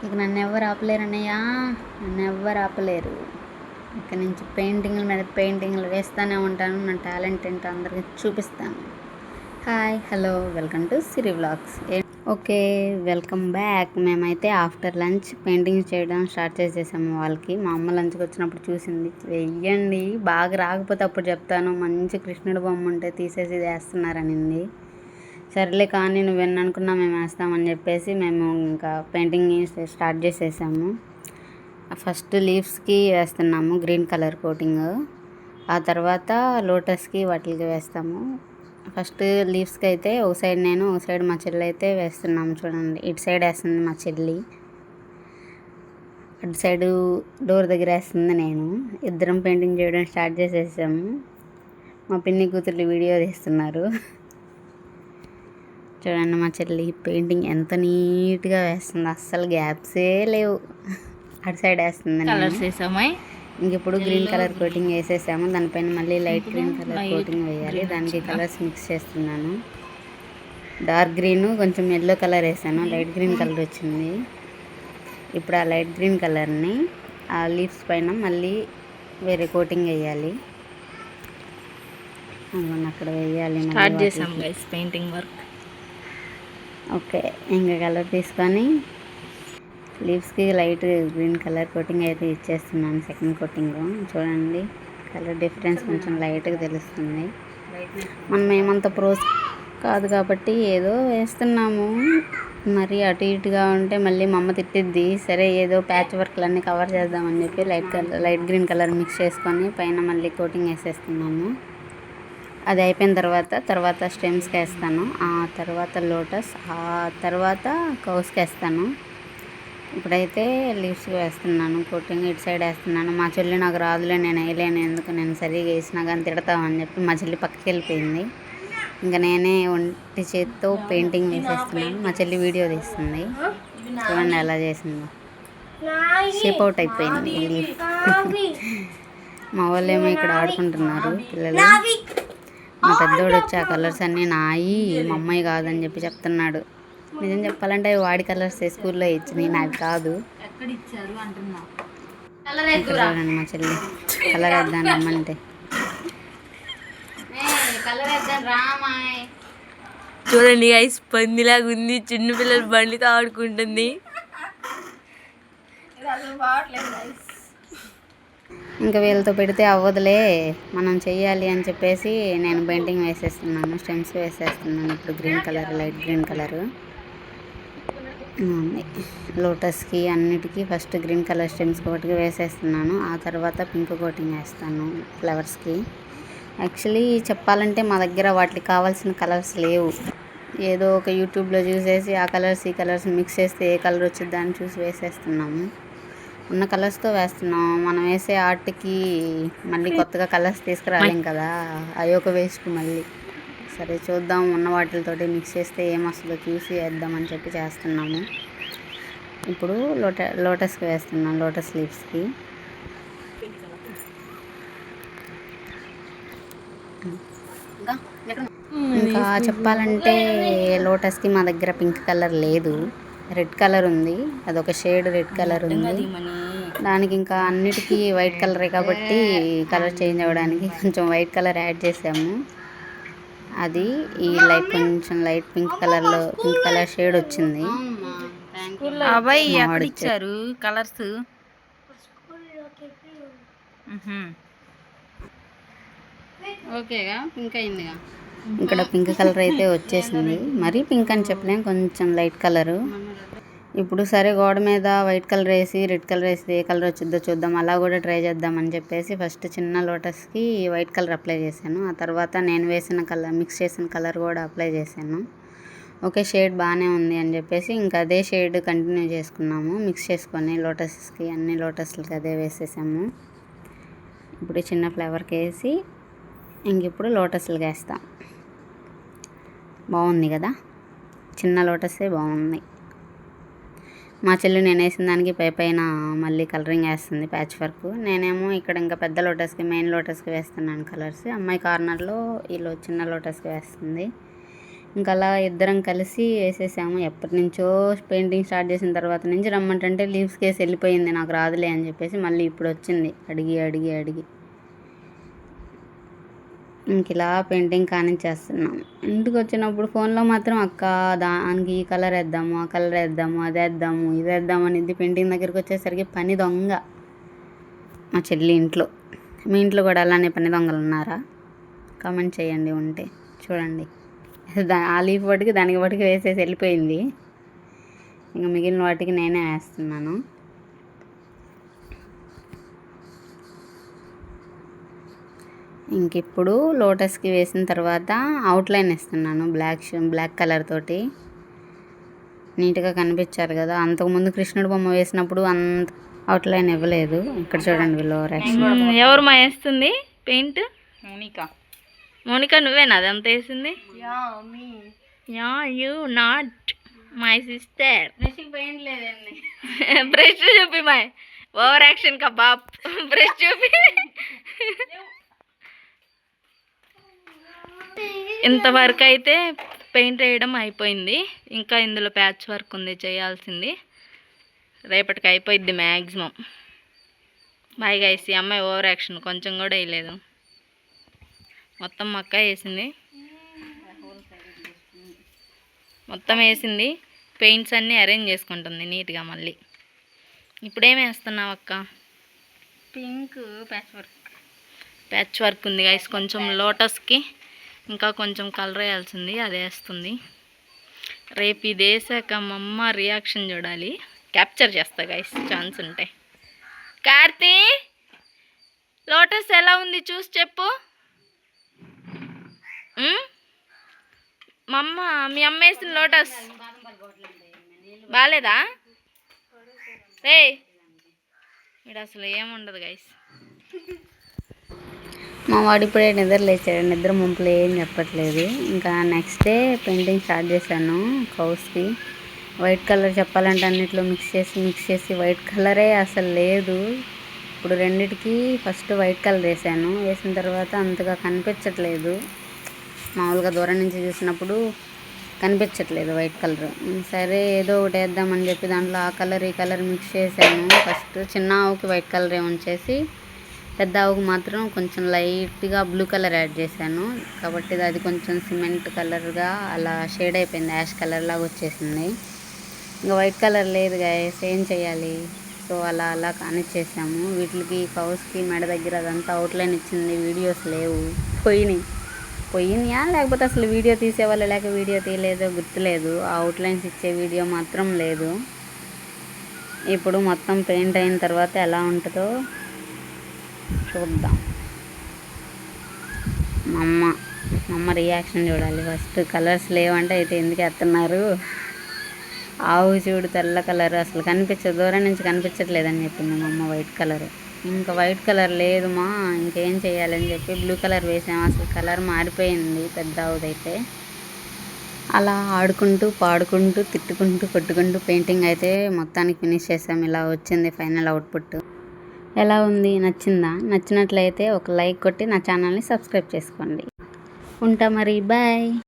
ఇక నన్ను ఎవరు ఆపలేరు అన్నయ్య, నన్ను ఎవరు ఆపలేరు. ఇక్కడ నుంచి పెయింటింగ్ల మీద పెయింటింగ్లు వేస్తూనే ఉంటాను. నా టాలెంట్ ఏంటో అందరికీ చూపిస్తాను. Hi, hello, welcome to Siri vlogs. Okay, welcome back. మేమైతే ఆఫ్టర్ లంచ్ పెయింటింగ్ చేయడం స్టార్ట్ చేసేసాము. వాళ్ళకి మా అమ్మ లంచ్కి వచ్చినప్పుడు చూసింది, వెయ్యండి, బాగా రాకపోతే అప్పుడు చెప్తాను, మంచి కృష్ణుడి బొమ్మ ఉంటే తీసేసి ఇది వేస్తున్నారనింది. సర్లే కానీ నువ్వు అనుకున్నా మేము వేస్తామని చెప్పేసి మేము ఇంకా పెయింటింగ్ స్టార్ట్ చేసేసాము. ఫస్ట్ లీవ్స్కి వేస్తున్నాము గ్రీన్ కలర్ కోటింగ్, ఆ తర్వాత లోటస్కి వాటికి వేస్తాము. ఫస్ట్ లీవ్స్కి అయితే ఒక సైడ్ నేను, ఒక సైడ్ మా చెల్లి అయితే వేస్తున్నాము. చూడండి, ఇటు సైడ్ వేస్తుంది మా చెల్లి, అటు సైడు డోర్ దగ్గర వేస్తుంది నేను. ఇద్దరం పెయింటింగ్ చేయడం స్టార్ట్ చేసేసాము. మా పిన్ని కూతుర్లు వీడియో తీస్తున్నారు. చూడండి, మా చెల్లి పెయింటింగ్ ఎంత నీట్గా వేస్తుంది, అస్సలు గ్యాప్సే లేవు. అటు సైడ్ వేస్తుంది. కలర్స్ వేసామా? ఇంక ఇప్పుడు గ్రీన్ కలర్ కోటింగ్ వేసేసాము. దానిపైన మళ్ళీ లైట్ గ్రీన్ కలర్ కోటింగ్ వేయాలి. దానికి కలర్స్ మిక్స్ చేస్తున్నాను. డార్క్ గ్రీన్, కొంచెం ఎల్లో కలర్ వేసాను, లైట్ గ్రీన్ కలర్ వచ్చింది. ఇప్పుడు ఆ లైట్ గ్రీన్ కలర్ని ఆ లీవ్స్ పైన మళ్ళీ వేరే కోటింగ్ వేయాలి. అక్కడ వేయాలి. స్టార్ట్ చేసాం గైస్ పెయింటింగ్ వర్క్. ఓకే, ఇంకా కలర్ తీసుకొని లీవ్స్కి లైట్ గ్రీన్ కలర్ కోటింగ్ అయితే ఇచ్చేస్తున్నాను. సెకండ్ కోటింగ్ చూడండి, కలర్ డిఫరెన్స్ కొంచెం లైట్గా తెలుస్తుంది. మనం ఏమంత ప్రోస్ కాదు కాబట్టి ఏదో వేస్తున్నాము. మరి అటు ఇటుగా ఉంటే మళ్ళీ మా అమ్మ తిట్టిద్ది. సరే, ఏదో ప్యాచ్ వర్క్లన్నీ కవర్ చేద్దామని చెప్పి లైట్ గ్రీన్ కలర్ మిక్స్ చేసుకొని పైన మళ్ళీ కోటింగ్ వేసేస్తున్నాము. అది అయిపోయిన తర్వాత స్టెమ్స్కి వేస్తాను, ఆ తర్వాత లోటస్, ఆ తర్వాత కౌస్కి వేస్తాను. ఇప్పుడైతే లీవ్స్కి వేస్తున్నాను కోటింగ్. ఇటు సైడ్ వేస్తున్నాను. మా చెల్లి నాకు రాదులే, నేను వేయలేను, ఎందుకు నేను సరిగా వేసినా కానీ తిడతామని చెప్పి మా చెల్లి పక్కకి వెళ్ళిపోయింది. ఇంకా నేనే ఒంటి చేతితో పెయింటింగ్ వేసేస్తున్నాను. మా చెల్లి వీడియో తీస్తుంది. చూడండి ఎలా చేసిందో, షేప్ అవుట్ అయిపోయింది లీఫ్. మా వాళ్ళేమో ఇక్కడ ఆడుకుంటున్నారు పిల్లలు. మా పెద్దోడు వచ్చి ఆ కలర్స్ అన్నీ నాయి, మా అమ్మాయి కాదని చెప్పి చెప్తున్నాడు. నిజం చెప్పాలంటే అవి వాడి కలర్స్ స్కూల్లో ఇచ్చినాయి, నాకు కాదు. చూడండి మా చెల్లి కలర్ వేద్దాను రమ్మంటే. చూడండి ఐస్ పందిలాగా ఉంది, చిన్న పిల్లలు బండితో ఆడుకుంటుంది. ఇంకా వీళ్ళతో పెడితే అవ్వదులే, మనం చెయ్యాలి అని చెప్పేసి నేను పెయింటింగ్ వేసేస్తున్నాను, స్టెమ్స్ వేసేస్తున్నాను. ఇప్పుడు green colour, light green colour లోటస్కి అన్నిటికీ ఫస్ట్ గ్రీన్ కలర్ స్టెమ్స్ ఒకటికి వేసేస్తున్నాను. ఆ తర్వాత పింక్ కోటింగ్ వేస్తాను ఫ్లవర్స్కి. యాక్చువల్లీ చెప్పాలంటే మా దగ్గర వాటికి కావాల్సిన కలర్స్ లేవు. ఏదో ఒక యూట్యూబ్లో చూసేసి ఆ కలర్స్ ఈ కలర్స్ మిక్స్ చేస్తే ఏ కలర్ వచ్చిందో అని చూసి వేసేస్తున్నాము. ఉన్న కలర్స్తో వేస్తున్నాము. మనం వేసే ఆర్ట్కి మళ్ళీ కొత్తగా కలర్స్ తీసుకురాలేం కదా, అయ్యొక వేస్ట్ మళ్ళీ. సరే చూద్దాం, ఉన్న వాటితోటి మిక్స్ చేస్తే ఏమొస్తుందో చూసి వేద్దామని చెప్పి చేస్తున్నాము. ఇప్పుడు లోటస్కి వేస్తున్నాం, లోటస్ లీవ్స్కి. ఇంకా చెప్పాలంటే లోటస్కి మా దగ్గర పింక్ కలర్ లేదు, రెడ్ కలర్ ఉంది. అదొక షేడ్ రెడ్ కలర్ ఉంది. దానికి ఇంకా అన్నిటికీ వైట్ కలరే కాబట్టి కలర్ చేంజ్ అవ్వడానికి కొంచెం వైట్ కలర్ యాడ్ చేసాము. అది ఈ లైట్ కొంచెం లైట్ పింక్ కలర్ షేడ్ వచ్చింది. ఇచ్చారు కలర్స్. ఓకేగా, పింక్ అయిందిగా. ఇక్కడ పింక్ కలర్ అయితే వచ్చేసింది. మరీ పింక్ అని చెప్పలేం, కొంచెం లైట్ కలరు. ఇప్పుడు సరే, గోడ మీద వైట్ కలర్ వేసి రెడ్ కలర్ వేసి ఏ కలర్ వచ్చిందో చూద్దాం, అలా కూడా ట్రై చేద్దామని చెప్పేసి ఫస్ట్ చిన్న లోటస్కి వైట్ కలర్ అప్లై చేశాను. ఆ తర్వాత నేను వేసిన కలర్, మిక్స్ చేసిన కలర్ కూడా అప్లై చేశాను. ఓకే, షేడ్ బాగానే ఉంది అని చెప్పేసి ఇంకా అదే షేడ్ కంటిన్యూ చేసుకున్నాము. మిక్స్ చేసుకొని లోటస్కి అన్ని లోటస్లకి అదే వేసేసాము. ఇప్పుడు చిన్న ఫ్లవర్కి వేసి ఇంక ఇప్పుడు లోటస్లకి వేస్తాం. బాగుంది కదా, చిన్న లోటసే బాగుంది. మా చెల్లి నేను వేసిన దానికి పైన మళ్ళీ కలరింగ్ వేస్తుంది, ప్యాచ్ వర్క్. నేనేమో ఇక్కడ ఇంకా పెద్ద లోటస్కి, మెయిన్ లోటస్కి వేస్తున్నాను కలర్స్. అమ్మాయి కార్నర్లో వీళ్ళు చిన్న లోటస్కి వేస్తుంది. ఇంకా అలా ఇద్దరం కలిసి వేసేసాము. ఎప్పటి నుంచో పెయింటింగ్ స్టార్ట్ చేసిన తర్వాత నుంచి రమ్మంటే లీవ్స్ కేసి వెళ్ళిపోయింది, నాకు రాదులే అని చెప్పేసి మళ్ళీ ఇప్పుడు వచ్చింది అడిగి అడిగి అడిగి. ఇంక ఇలా పెయింటింగ్ కానిచ్చేస్తున్నాం. ఇంటికి వచ్చినప్పుడు ఫోన్లో మాత్రం అక్క దానికి ఈ కలర్ వేద్దాము, ఆ కలర్ వేద్దాము, అది వేద్దాము, ఇది వేద్దాము అనేది. పెయింటింగ్ దగ్గరికి వచ్చేసరికి పని దొంగ మా చెల్లి ఇంట్లో. మీ ఇంట్లో కూడా అలానే పని దొంగలు ఉన్నారా? కామెంట్ చేయండి ఉంటే. చూడండి ఆ లీఫ్ వాటికి దానికి వాటికి వేసేసి వెళ్ళిపోయింది. ఇంకా మిగిలిన వాటికి నేనే వేస్తున్నాను. ఇంక ఇప్పుడు లోటస్కి వేసిన తర్వాత అవుట్లైన్ ఇస్తున్నాను బ్లాక్ కలర్ తోటి. నీట్గా కనిపించారు కదా. అంతకుముందు కృష్ణుడు బొమ్మ వేసినప్పుడు అంత అవుట్లైన్ ఇవ్వలేదు. ఇక్కడ చూడండి వీళ్ళు ఎవరు మా వేస్తుంది పెయింట్? మోనిక నువ్వేనా అదంతా వేసింది? Yeah you not my sister. Paint లేదండి. బ్రష్ చూపి మై ఓవర్ యాక్షన్ కా బాప్. బ్రష్ చూపి. ఇంతవరకు అయితే పెయింట్ వేయడం అయిపోయింది. ఇంకా ఇందులో ప్యాచ్ వర్క్ ఉంది చేయాల్సింది. రేపటికి అయిపోయిద్ది మ్యాక్సిమం. Bye guys. ఈ అమ్మాయి ఓవర్ యాక్షన్ కొంచెం కూడా వేయలేదు. మొత్తం మక్క వేసింది. మొత్తం వేసింది. పెయింట్స్ అన్నీ అరేంజ్ చేసుకుంటుంది నీట్గా. మళ్ళీ ఇప్పుడేమి వేస్తున్నావు అక్క? పింక్ ప్యాచ్ వర్క్ ఉంది గైస్. కొంచెం లోటస్కి ఇంకా కొంచెం కలర్ వేయాల్సింది, అది వేస్తుంది. రేపు ఇది వేసాక మా అమ్మ రియాక్షన్ చూడాలి. క్యాప్చర్ చేస్తా గైస్ ఛాన్స్ ఉంటే. కార్తీ లోటస్ ఎలా ఉంది చూసి చెప్పు. మా అమ్మ మీ అమ్మ వేసిన లోటస్ బాగాలేదా? రే ఇక్కడ అసలు ఏముండదు గైస్. మా వాడు ఇప్పుడే నిద్ర లేచాడు. నిద్ర ముంపులు ఏం చెప్పట్లేదు. ఇంకా నెక్స్ట్ డే పెయింటింగ్ స్టార్ట్ చేశాను కౌస్కి. వైట్ కలర్ చెప్పాలంటే అన్నిట్లో మిక్స్ చేసి వైట్ కలరే అసలు లేదు. ఇప్పుడు రెండిటికి ఫస్ట్ వైట్ కలర్ వేసాను. వేసిన తర్వాత అంతగా కనిపించట్లేదు. మామూలుగా దూరం నుంచి చూసినప్పుడు కనిపించట్లేదు వైట్ కలర్. సరే ఏదో ఒకటి వేద్దామని చెప్పి దాంట్లో ఆ కలర్ ఈ కలర్ మిక్స్ చేశాను. ఫస్ట్ చిన్న ఆవుకి వైట్ కలర్ ఏముంచేసి పెద్ద ఆవుకు మాత్రం కొంచెం లైట్గా బ్లూ కలర్ యాడ్ చేశాను. కాబట్టి అది కొంచెం సిమెంట్ కలర్గా అలా షేడ్ అయిపోయింది, యాష్ కలర్ లాగా వచ్చేసింది. ఇంకా వైట్ కలర్ లేదు గాయస్, ఏం చేయాలి? సో అలా కానిచ్చేసాము. వీటికి కౌస్కి మెడ దగ్గర అదంతా అవుట్లైన్ ఇచ్చింది. వీడియోస్ లేవు, పోయినాయా లేకపోతే అసలు వీడియో తీసేవాళ్ళు లేక వీడియో తీయలేదో గుర్తులేదు. ఆ అవుట్లైన్స్ ఇచ్చే వీడియో మాత్రం లేదు. ఇప్పుడు మొత్తం పెయింట్ అయిన తర్వాత ఎలా ఉంటుందో చూద్దాం. మా అమ్మ రియాక్షన్ చూడాలి. ఫస్ట్ కలర్స్ లేవంటే అయితే ఎందుకు ఎత్తున్నారు? ఆవు చూడు తెల్ల కలర్ అసలు కనిపించదు, దూరం నుంచి కనిపించట్లేదని చెప్పింది మా అమ్మ వైట్ కలర్. ఇంకా వైట్ కలర్ లేదు మా, ఇంకేం చేయాలని చెప్పి బ్లూ కలర్ వేసాము. అసలు కలర్ మారిపోయింది పెద్ద ఆవుదైతే. అలా ఆడుకుంటూ పాడుకుంటూ తిట్టుకుంటూ కొట్టుకుంటూ పెయింటింగ్ అయితే మొత్తానికి ఫినిష్ చేసాము. ఇలా వచ్చింది ఫైనల్ అవుట్పుట్. ఎలా ఉంది? నచ్చిందా? నచ్చినట్లయితే ఒక లైక్ కొట్టి నా ఛానల్ని సబ్స్క్రైబ్ చేసుకోండి. ఉంటా మరి, బాయ్.